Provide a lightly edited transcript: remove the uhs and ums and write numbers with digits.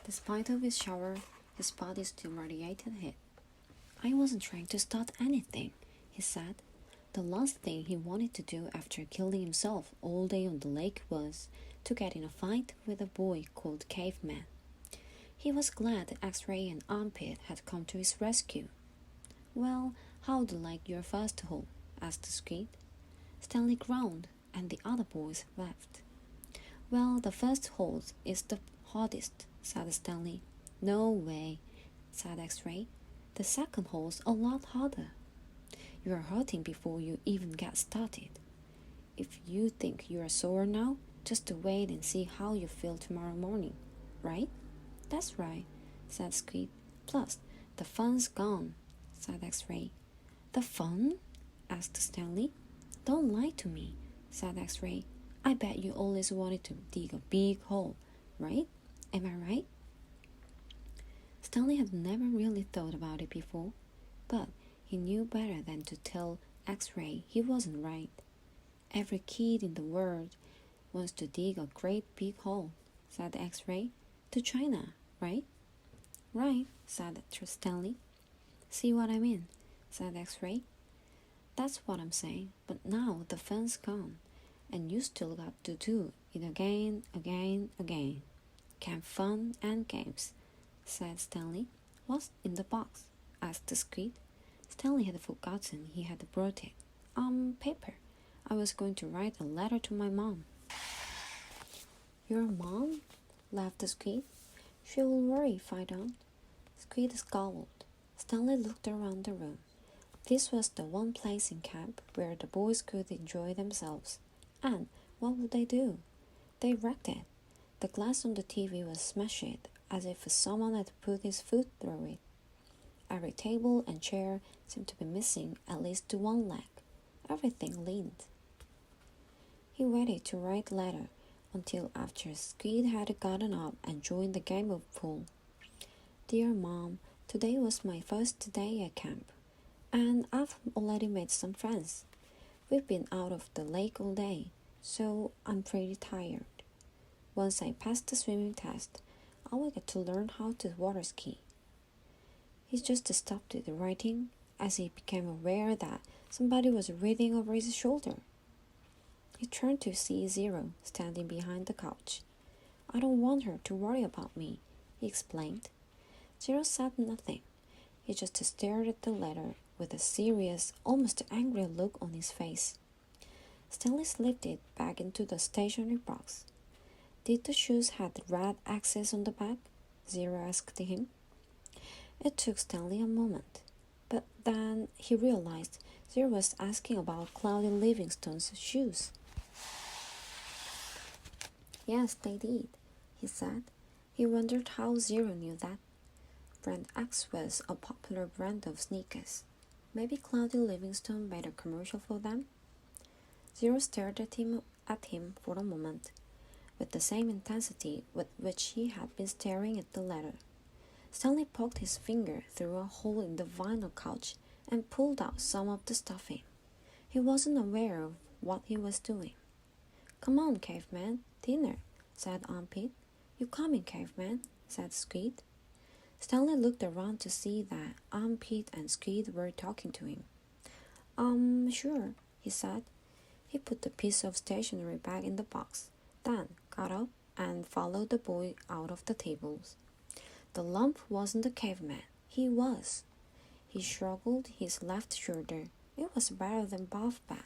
Despite of his shower, his body still radiated heat. I wasn't trying to start anything, he said. The last thing he wanted to do after killing himself all day on the lake was to get in a fight with a boy called Caveman. He was glad X-Ray and Armpit had come to his rescue. Well, how'd you like your first hole? Asked Squid. Stanley groaned, and the other boys laughed. Well, the first hole is the hardest, said Stanley. No way, said X-Ray. The second hole's a lot harder. You are hurting before you even get started. If you think you are sore now, just wait and see how you feel tomorrow morning, right? That's right, said Squid. Plus, the fun's gone, said X-Ray. The fun? Asked Stanley. Don't lie to me, said X-Ray. I bet you always wanted to dig a big hole, right? Am I right? Stanley had never really thought about it before, but he knew better than to tell X-Ray he wasn't right. Every kid in the world wants to dig a great big hole, said X-Ray. To China, right? Right, said Stanley. See what I mean, said X-Ray. That's what I'm saying, but now the fun's gone, and you still got to do it again. Camp fun and games, said Stanley. What's in the box? Asked the Squid. Stanley had forgotten he had brought it. Paper. I was going to write a letter to my mom. Your mom? Laughed the Squid. She will worry if I don't. Squid scowled. Stanley looked around the room. This was the one place in camp where the boys could enjoy themselves. And what would they do? They wrecked it. The glass on the TV was smashed, as if someone had put his foot through it. Every table and chair seemed to be missing at least one leg. Everything leaned. He waited to write the letter until after Squid had gotten up and joined the game of pool. Dear Mom, today was my first day at camp, and I've already made some friends. We've been out of the lake all day, so I'm pretty tired. Once I pass the swimming test, I will get to learn how to water ski. He just stopped the writing as he became aware that somebody was reading over his shoulder. He turned to see Zero standing behind the couch. I don't want her to worry about me, he explained. Zero said nothing. He just stared at the letter with a serious, almost angry look on his face. Stanley slipped it back into the stationery box. Did the shoes have red X's on the back? Zero asked him. It took Stanley a moment, but then he realized Zero was asking about Cloudy Livingstone's shoes. Yes, they did, he said. He wondered how Zero knew that. Brand X was a popular brand of sneakers. Maybe Cloudy Livingstone made a commercial for them? Zero stared at him for a moment, with the same intensity with which he had been staring at the letter. Stanley poked his finger through a hole in the vinyl couch and pulled out some of the stuffing. He wasn't aware of what he was doing. Come on, Caveman, dinner, said Armpit. You coming, Caveman, said Squid. Stanley looked around to see that Armpit and Squid were talking to him. Sure, he said. He put the piece of stationery back in the box, then got up and followed the boy out of the tables. The lump wasn't the caveman. He was. He shrugged his left shoulder. It was better than Buffback.